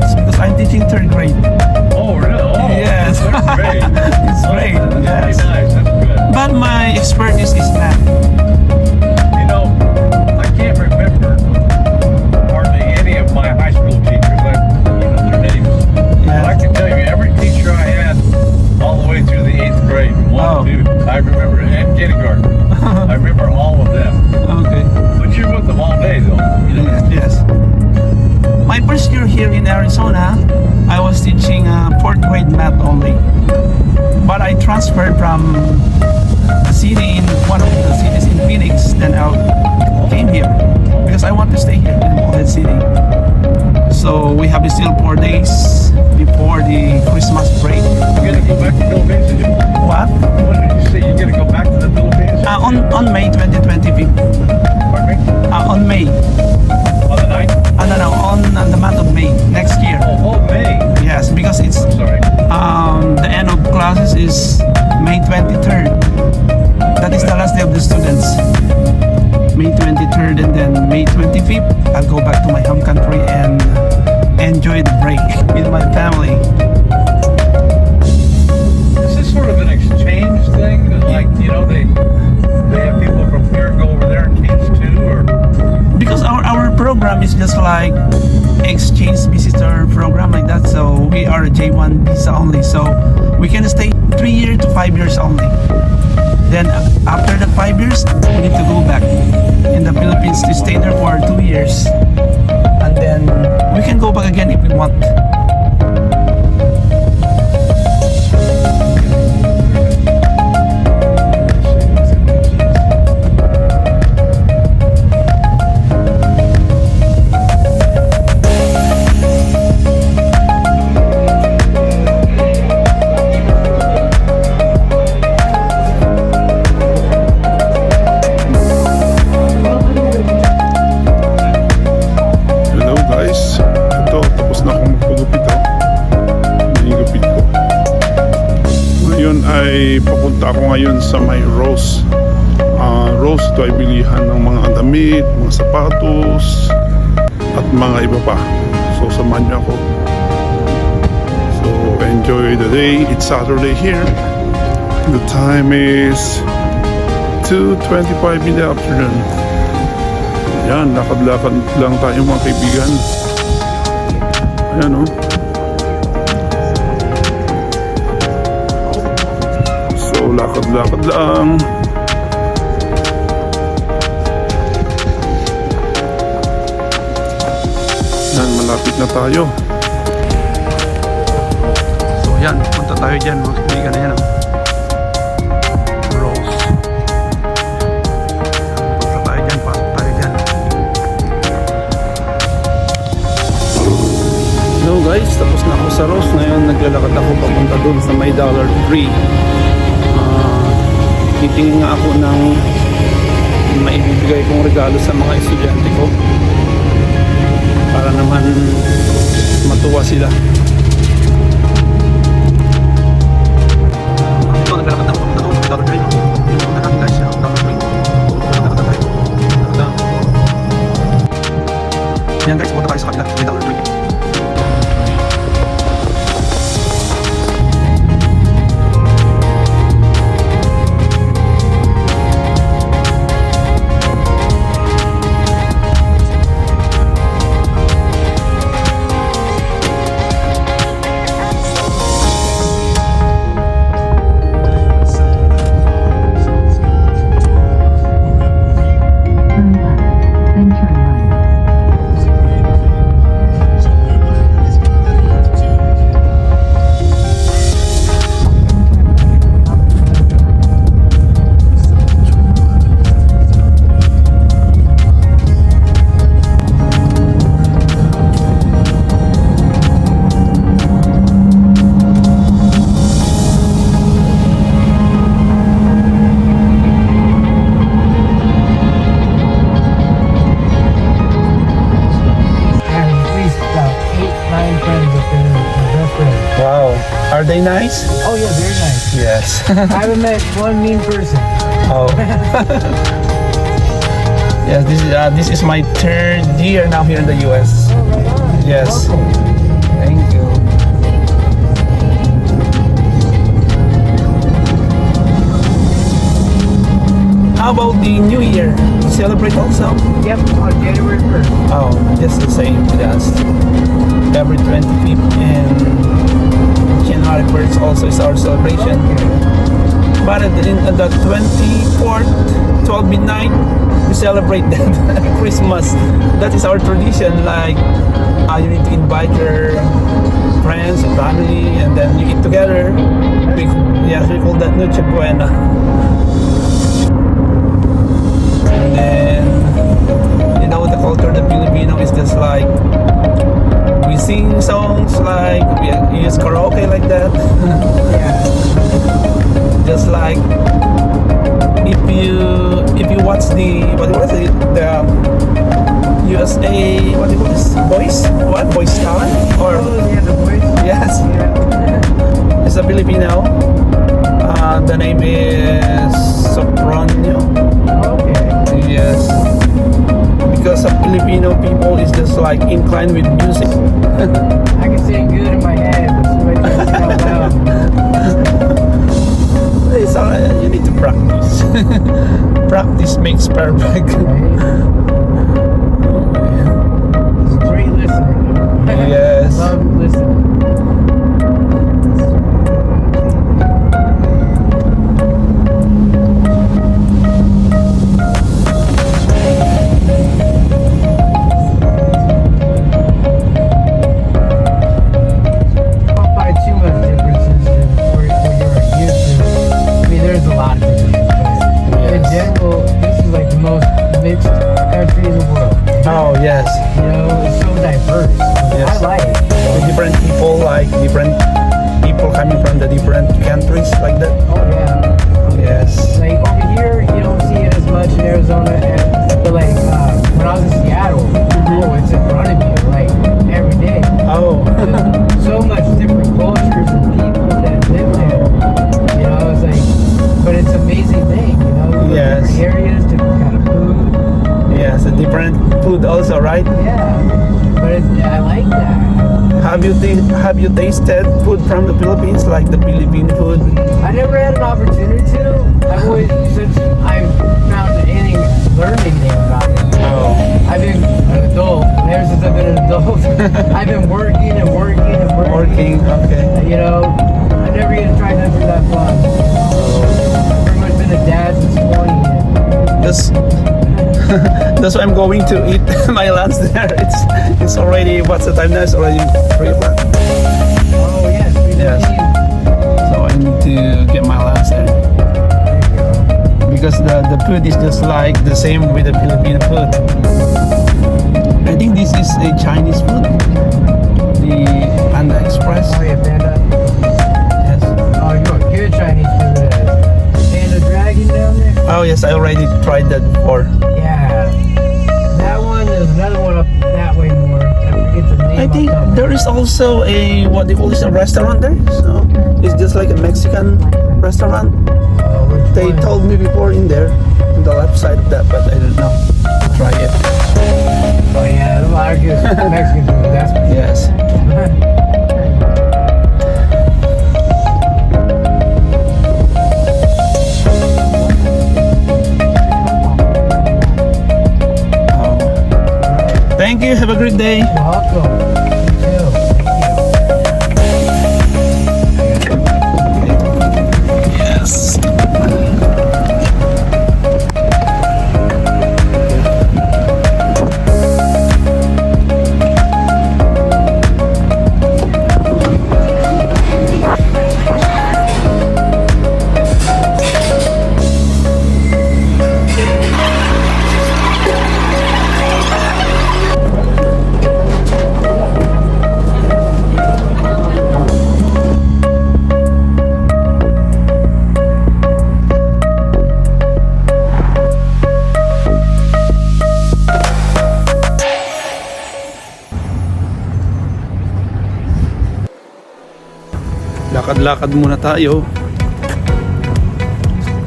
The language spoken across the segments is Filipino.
maths because I'm teaching third grade. Oh, really? Oh, Yes. that's great. It's great. That's Yes. very nice. That's good. But my expertise is math. You know, I can't remember hardly any of my high school teachers. Their names. But I can tell you, every teacher I had, all the way through the 8th grade, Oh. 1, 2, I remember, and kindergarten. I remember all of them. Okay. But you're with them all day, though. You know? Yes. My first year here in Arizona, I was teaching 4th grade math only. But I transferred from a city in one of the cities in Phoenix, then I came here because I want to stay here in that city. So we have still 4 days before the Christmas break. You're gonna go back to the Philippines? Did you? What? What did you say? You're gonna go back to the Philippines? On May 2025. Pardon me? On May. On the 9th? No, on the month of May next year. Oh, May. Yes, because it's Sorry. the end of classes is May 23rd. That is the last day of the students. May 23rd, and then May 25th, I'll go back to my home country and enjoy the break with my family. Is this sort of an exchange thing? That, like, you know, they have people from here go over there and teach too, or? Because our program is just like exchange visitor program like that, so we are a J1 visa only, so we can stay 3 years to 5 years only. Then after the 5 years, we need to go back in the Philippines to stay there for 2 years, and then we can go back again if we want. Hello guys, ito tapos na akong magpagupit ha. Hinigupit ko. Ngayon ay papunta ako ngayon sa may Rose. Rose, ito ay bilihan ng mga damit, mga sapatos at mga iba pa. So samahan niyo ako. So enjoy the day. It's Saturday here. The time is 2:25 in the afternoon. Ayan, lakad-lakad lang tayo mga kaibigan. Ayan o. So, lakad-lakad lang. Ayan, malapit na tayo. So yan, punta tayo dyan mga kaibigan na yan. Rose. Punta tayo dyan, pasok tayo dyan. Hello guys, tapos na ako sa Rose. Ngayon naglalakad ako papunta doon sa may Dollar Tree. Titingin nga ako ng maibibigay kong regalo sa mga estudyante ko para naman matuwa sila. Ito, naglalakad ako papunta doon sa Dollar Tree. Punta natin guys, Dollar Tree. Naglalakad tayo. Yan guys, punta tayo sa kabila, may Dollar Tree. Are they nice? Oh yeah, very nice. Yes. I haven't met one mean person. Oh. Yes, this is my third year now here in the US. Oh, right on. Yes. Welcome. the New Year? You celebrate also? Yep, on January 1st. Oh, just the same with us. Every 25th and January 1st also is our celebration. But at the 24th, 12 midnight, we celebrate that Christmas. That is our tradition. Like, you need to invite your friends and family, and then you eat together. We call that Noche Buena. And then, you know, the culture of the Filipino is just like, we sing songs like, we use karaoke like that. Just like, if you watch the what was it, the USA, what do you call this, Boys Talent, or The voice. yes, it's a Filipino. The name is Sopronio. Okay. Yes, because of Filipino people is just like inclined with music. I can sing good in my head, but somebody doesn't say out loud. It's you need to practice. Practice makes perfect. He's a great listener. Yes. Love listening. Don't find too much differences in where you're used to. I mean, there's a lot of differences, but in Yes. general, this is like the most mixed country in the world. Oh yes. You know, it's so diverse. Yes. I like it. The different people, like different people coming from the different countries, like that. Oh yeah. Yes. Like over here, you don't see it as much in Arizona, but like when I was in Seattle, oh, it's in front of you, like every day. Oh. So much different cultures and people that live there. You know, it's like, but it's an amazing thing. You know, from Yes. different areas, different kind of food. Yes, a different food also, right? Yeah, but I like that. Have you tasted food from the Philippines, like the Philippine food? I never had an opportunity to. I've always, since I've found anything, learned anything about it. Oh. I've been an adult. Ever since I've been an adult, I've been working and working and working. Working, okay. You know, I never get to try nothing that fun. I've pretty much been a dad since 20. That's why I'm going to eat my lunch there. It's already, what's the time now? It's already 3 o'clock. Oh yes, we Yes. So I need to get my lunch there. Because the food is just like the same with the Filipino food. I think this is a Chinese food. The Panda Express. Oh yeah, Panda. Yes. Oh, you know, good Chinese food is Panda Dragon down there. Oh yes, I already tried that before. Yeah. That one, there's another one up that way more. I forget the name. I think off the top of there is also a, what they call this, a restaurant there. So it's just like a Mexican restaurant. which They one? told me before in there, on the left side of that, but I don't know. Try it. Oh yeah, there's a lot of good Mexican food. That's for Yes. Thank you. Have a great day. welcome. You too. Thank you. Yes. Lakad-lakad muna tayo.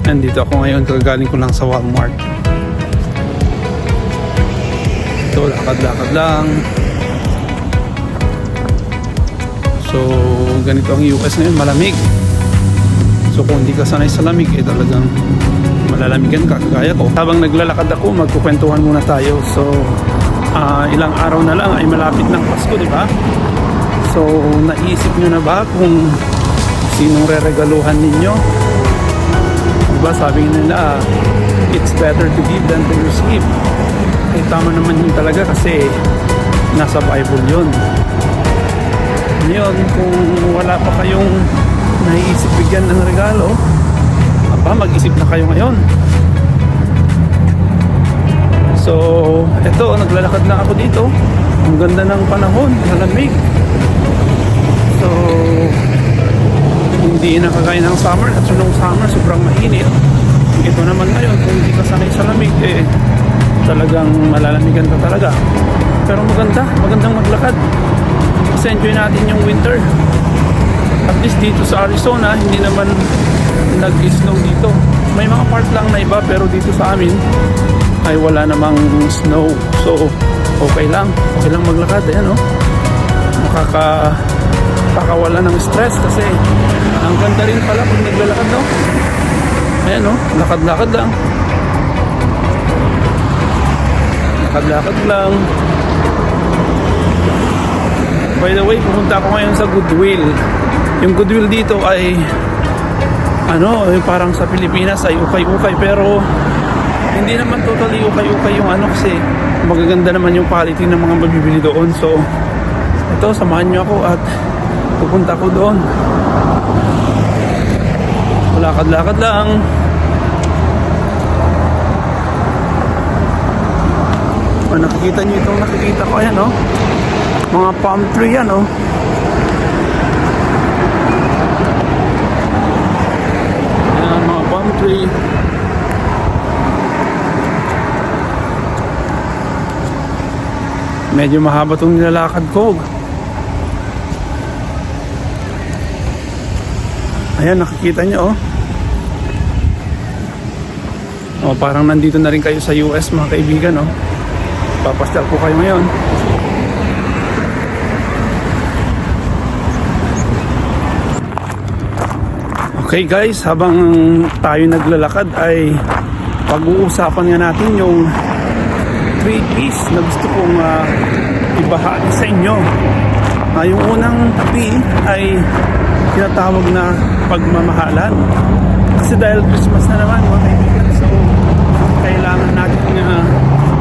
Nandito ako ngayon, kagaling ko lang sa Walmart. Ito, lakad-lakad lang. So, ganito ang US ngayon, malamig. So, kung hindi ka sanay sa lamig, talagang malalamigan ka kagaya ko. Habang naglalakad ako, magkukwentuhan muna tayo. So, ilang araw na lang ay malapit ng Pasko, di ba? So, naisip nyo na ba kung sinong reregaluhan ninyo? Diba sabi nila, it's better to give than to receive. Eh, tama naman yun talaga kasi nasa Bible yun. Ngayon, kung wala pa kayong naiisip bigyan ng regalo, mag-isip na kayo ngayon. So, eto, naglalakad lang ako dito. Ang ganda ng panahon, malamig. So, hindi nakakain ng summer. At nung summer, sobrang mainit. Ito naman ngayon, kung hindi ka sanay sa lamig, eh, talagang malalamigan ka talaga. Pero magandang maglakad. Kasi enjoy natin yung winter. At least dito sa Arizona, hindi naman nag-snow dito. May mga part lang na iba, pero dito sa amin ay wala namang snow. So, okay lang maglakad. Ayan, makakawala ng stress kasi ang ganda rin pala pag naglalakad, no? Ayan, lakad-lakad lang. Lakad-lakad lang. By the way, pupunta ako ngayon sa Goodwill. Yung Goodwill dito ay yung parang sa Pilipinas ay ukay-ukay, pero hindi naman totally ukay-ukay yung kasi magaganda naman yung quality ng mga mabibili doon. So ito, samahan nyo ako at pupunta ko doon. Lakad-lakad lang. Nakikita nyo itong nakikita ko, ayan, mga palm tree yan, ayan, mga palm tree. Medyo mahaba itong nilalakad ko. Ayan, nakikita nyo, parang nandito na rin kayo sa US, mga kaibigan, papasyal po kayo ngayon. Okay guys, habang tayo naglalakad ay pag-uusapan nga natin yung 3 P's na gusto kong ibahagi sa inyo. Yung unang P ay tinatawag na pagmamahalan. Kasi dahil Christmas na naman, mga kaibigan, so kailangan natin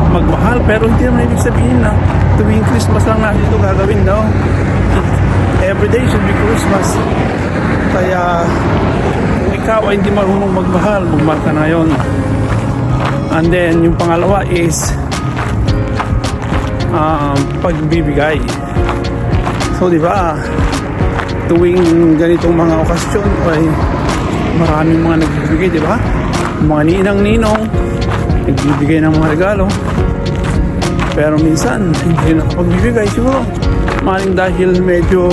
magmahal. Pero hindi naman ibig sabihin na tuwing Christmas lang natin ito gagawin, no? Every day should be Christmas. Kaya kung ikaw ay hindi marunong magmahal ka na ngayon. And then yung pangalawa is pagbibigay. So di ba, tuwing ganitong mga okasyon ay maraming mga nagbibigay, di ba? Mga ninang-ninong nagbibigay ng mga regalo. Pero minsan hindi nakapagbibigay, siguro maling dahil medyo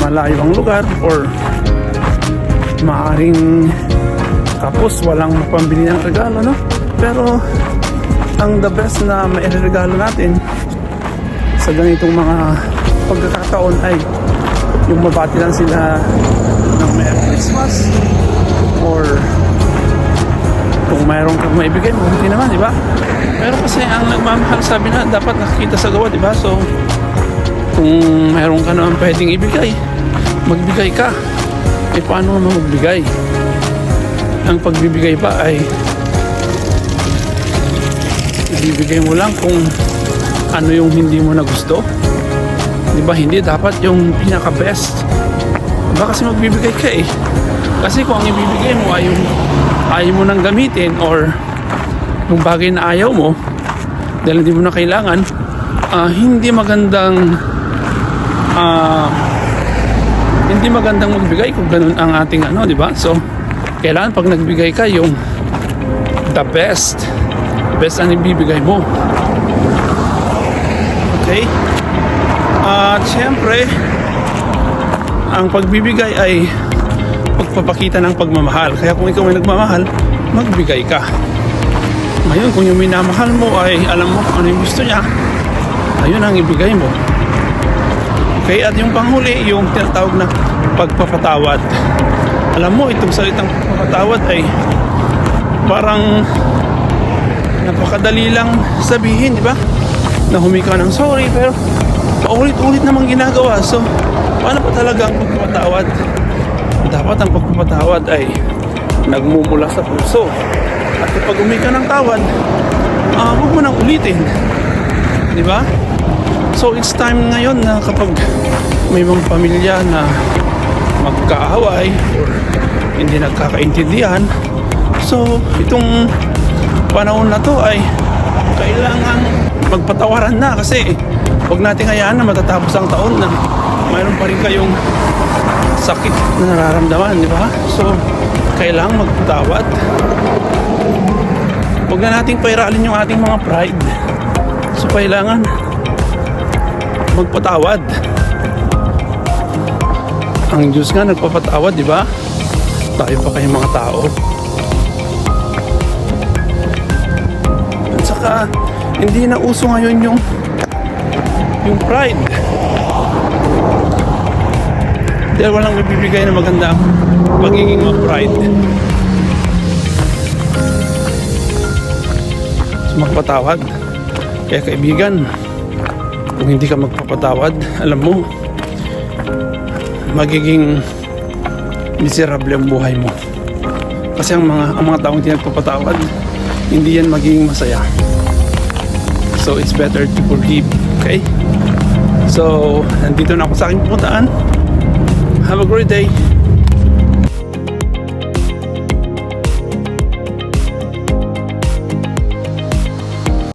malayo ang lugar or maaring tapos walang mapambili ng regalo, no? Pero ang the best na mairegalo natin sa ganitong mga pagkakataon ay yung mabati lang sila ng Merry Christmas, or kung mayroon kang maibigay, mabuti naman, di ba? Pero kasi ang nagmamahal, sabi na dapat nakikita sa gawa, di ba? So kung mayroon ka naman pwedeng ibigay, magbigay ka. Eh paano naman magbigay? Ang pagbibigay pa ay ibibigay mo lang kung ano yung hindi mo na gusto, di ba? Hindi dapat yung pinaka best, diba? Kasi magbibigay ka kasi kung ang ibibigay mo ay yung ayaw mo nang gamitin, or yung bagay na ayaw mo dahil hindi mo na kailangan, hindi magandang magbigay kung ganun ang ating di ba? So kailangan pag nagbigay ka, yung the best ang ibibigay mo. Okay? At syempre, ang pagbibigay ay pagpapakita ng pagmamahal. Kaya kung ikaw ay nagmamahal, magbigay ka. Ngayon, kung yung minamahal mo ay alam mo kung ano yung gusto niya, ayun ang ibigay mo. Okay? At yung panghuli, yung tinatawag na pagpapatawad. Alam mo, itong salitang pagpapatawad ay parang napakadali lang sabihin, di ba? Na humingi ka ng sorry, pero paulit-ulit namang ginagawa. So, paano pa talaga ang pagpapatawad? Dapat ang pagpapatawad ay nagmumula sa puso. At kapag humingi ka ng tawad, huwag mo nang ulitin. Di ba? So, it's time ngayon na kapag may mga pamilya na magkaaway or hindi nagkakaintindihan, so itong panahon na to ay kailangan magpatawaran na, kasi huwag natin hayaan na matatapos ang taon na mayroon pa rin kayong sakit na nararamdaman, di ba? So kailangan magpatawad. Huwag na nating pairalin yung ating mga pride. So kailangan magpatawad. Ang Diyos nga nagpapatawad, di ba? Tayo pa kayong mga tao. At saka, hindi na uso ngayon yung pride. Dahil walang ibibigay na magandang pagiging pride. So, magpatawad. Kaya kaibigan, kung hindi ka magpapatawad, alam mo, magiging miserable ang buhay mo. Kasi ang mga taong hindi nagpapatawad, hindi yan magiging masaya. So it's better to forgive. Okay? So nandito na ako sa aking pupuntaan. Have a great day.